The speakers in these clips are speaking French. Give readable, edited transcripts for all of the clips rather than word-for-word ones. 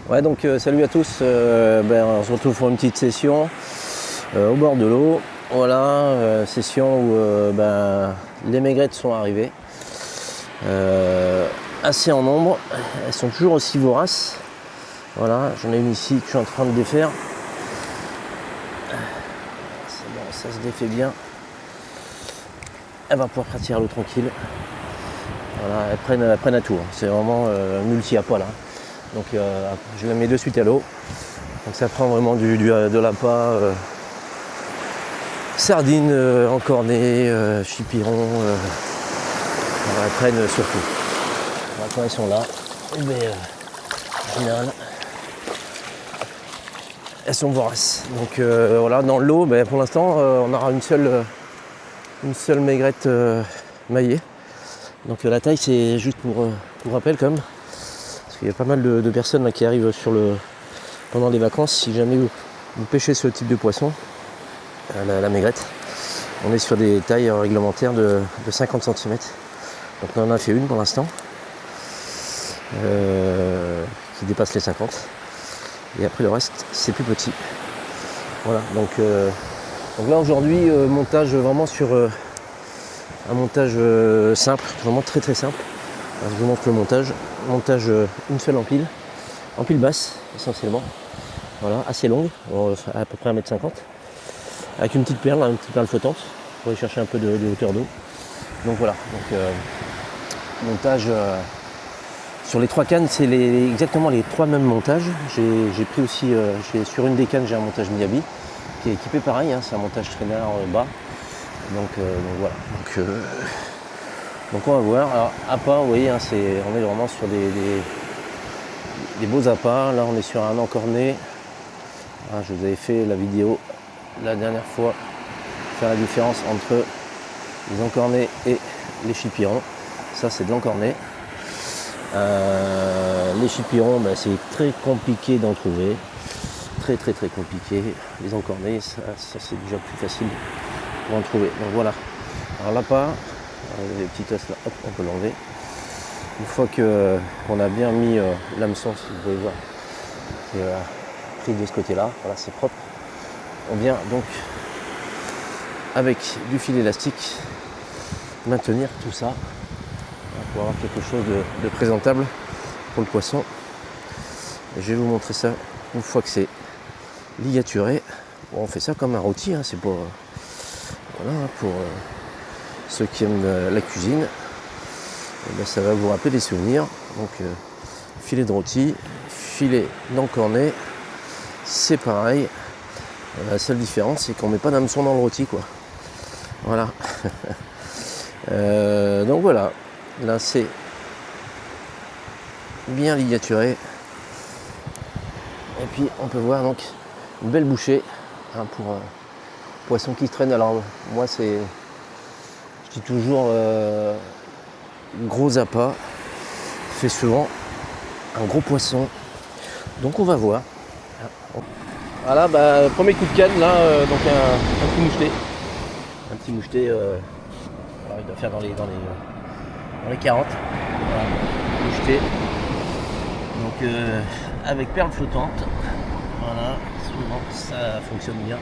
Ouais, donc salut à tous. On se retrouve pour une petite session au bord de l'eau. Voilà, session où les maigrettes sont arrivées. Assez en nombre. Elles sont toujours aussi voraces. Voilà, j'en ai une ici que je suis en train de défaire. C'est bon, ça se défait bien. Elle va pouvoir partir à l'eau tranquille. Voilà, elles prennent à tout. Hein. C'est vraiment multi-appât là. Donc je la mets de suite à l'eau. Donc ça prend vraiment de l'appât, sardines, encornées, chipirons. Elles prennent surtout. Voilà, quand elles sont là, en général, elles sont voraces. Donc voilà, dans l'eau, pour l'instant, on aura une seule maigrette maillée. Donc la taille, c'est juste pour rappel quand même. Il y a pas mal de personnes là, qui arrivent pendant les vacances. Si jamais vous pêchez ce type de poisson, la maigrette, on est sur des tailles réglementaires de 50 cm. Donc on en a fait une pour l'instant, qui dépasse les 50. Et après le reste, c'est plus petit. Voilà, donc là aujourd'hui, montage vraiment sur un montage simple, vraiment très très simple. Alors, je vous montre le montage. Montage une seule empile basse essentiellement. Voilà, assez longue, à peu près 1,50 m. Avec une petite perle flottante pour aller chercher un peu de hauteur d'eau. Donc voilà, montage sur les 3 cannes, c'est exactement les 3 mêmes montages. J'ai pris aussi, sur une des cannes, j'ai un montage Miyabi qui est équipé pareil, hein, c'est un montage traîneur bas. Donc voilà. Donc on va voir. Alors appât, vous voyez, hein, on est vraiment sur des beaux appâts. Là on est sur un encorné. Ah, je vous avais fait la vidéo la dernière fois, faire la différence entre les encornés et les chipirons. Ça c'est de l'encorné. Les chipirons, c'est très compliqué d'en trouver. Très très très compliqué. Les encornés, ça c'est déjà plus facile pour en trouver. Donc voilà. Alors l'appât, les petits os là, hop, on peut l'enlever. Une fois qu'on a bien mis l'hameçon, si vous pouvez voir, c'est pris de ce côté-là, voilà, c'est propre. On vient donc avec du fil élastique maintenir tout ça pour avoir quelque chose de présentable pour le poisson. Et je vais vous montrer ça une fois que c'est ligaturé. Bon, on fait ça comme un rôti, hein, c'est pour ceux qui aiment la cuisine. Et ça va vous rappeler des souvenirs. Donc filet de rôti, filet d'encorné, c'est pareil. La seule différence, c'est qu'on met pas d'hameçon dans le rôti, quoi. Voilà. Donc voilà, là c'est bien ligaturé. Et puis on peut voir donc une belle bouchée, hein, pour poisson qui se traîne. Alors moi je dis toujours gros appât fait souvent un gros poisson. Donc on va voir. Voilà, premier coup de canne là, donc un petit moucheté. Un petit moucheté, il doit faire dans les 40. Voilà, moucheté. Donc avec perle flottante. Voilà, souvent ça fonctionne bien.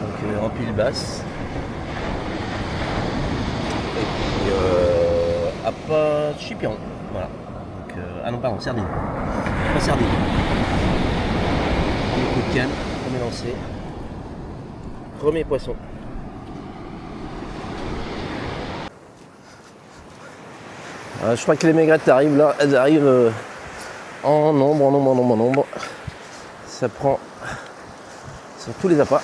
Donc empile basse. Et puis appât chipiron. Voilà. Donc, ah non, pardon, sardine. Pas sardine. Premier coup de canne, premier lancé. Premier poisson. Je crois que les maigrettes arrivent là, elles arrivent en nombre. Ça prend sur tous les appâts.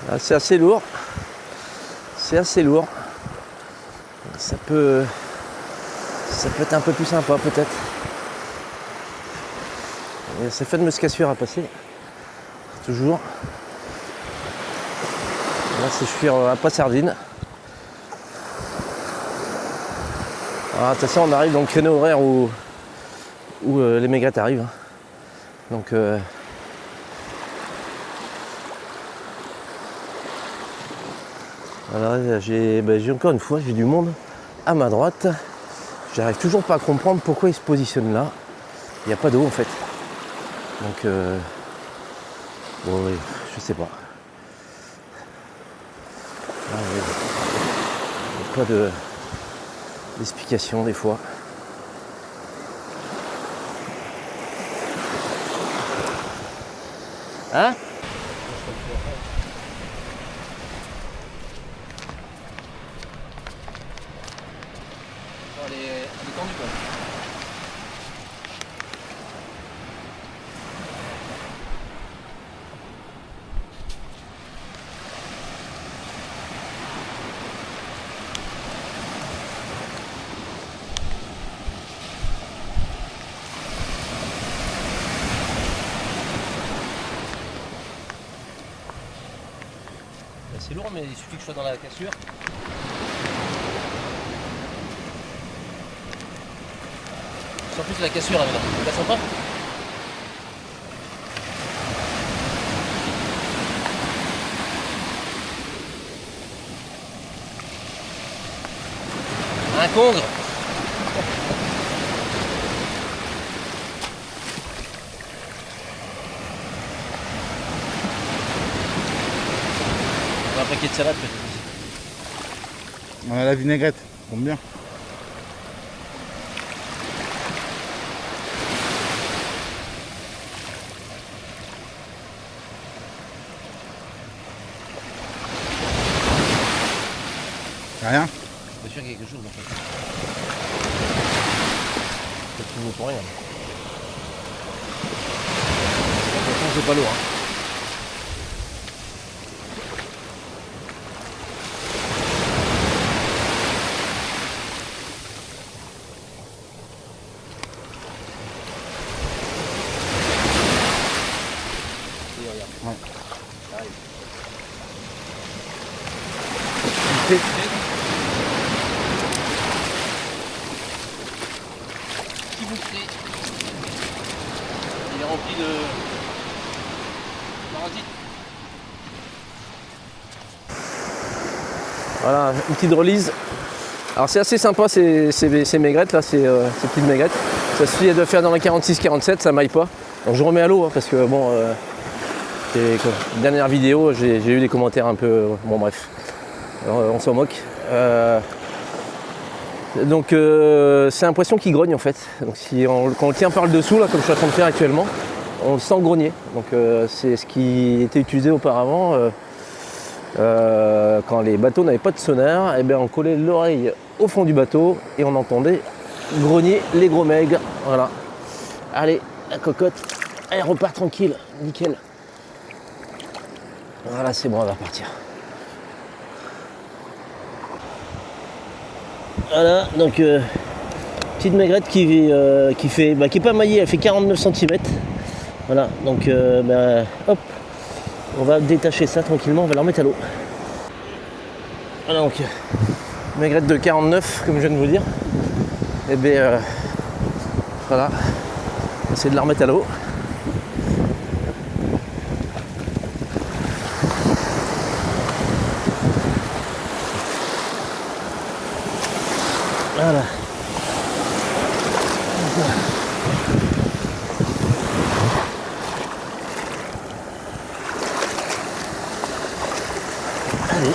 Là, c'est assez lourd. Ça peut être un peu plus sympa peut-être. Il y a cette fameuse cassure à passer. Toujours. Là c'est cuire à pas sardine. Alors attention, on arrive dans le créneau horaire où les maigrettes arrivent. Hein. Donc alors j'ai encore une fois j'ai du monde à ma droite. J'arrive toujours pas à comprendre pourquoi ils se positionnent là. Il n'y a pas d'eau en fait. Donc bon oui, je sais pas. Ah, oui. Il n'y a pas d'explication des fois. Hein? Elle est tendue quoi. C'est lourd mais il suffit que je sois dans la cassure. En plus la cassure là maintenant, c'est pas sympa. Un congre. Un paquet de salade peut-être. On a la vinaigrette, ça tombe bien. Rien. Je suis sûr qu'il y a quelque chose en fait. Peut-être qu'il ne pour rien. De toute façon c'est pas lourd. Hein. Ouais. Petit bouclier. Il est rempli de parasites. Voilà, une petite release. Alors c'est assez sympa ces maigrettes là, ces petites maigrettes. Ça suffit de faire dans la 46-47, ça maille pas. Donc je remets à l'eau hein, parce que bon, dernière vidéo, j'ai eu des commentaires un peu, bon bref, alors, on s'en moque. Donc c'est un poisson qui grogne en fait. Donc quand on le tient par le dessous, là, comme je suis en train de faire actuellement, on le sent grogner. Donc c'est ce qui était utilisé auparavant quand les bateaux n'avaient pas de sonar. Et bien on collait l'oreille au fond du bateau et on entendait grogner les gros maigres. Voilà. Allez, la cocotte, elle repart tranquille, nickel. Voilà, c'est bon, elle va partir. Voilà, donc petite maigrette qui est pas maillée, elle fait 49 cm. Voilà, donc hop, on va détacher ça tranquillement, on va la remettre à l'eau. Voilà, donc maigrette de 49, comme je viens de vous dire. Et bien voilà, on va essayer de la remettre à l'eau. Voilà. Allez.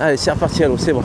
Allez, c'est reparti à l'eau, c'est bon.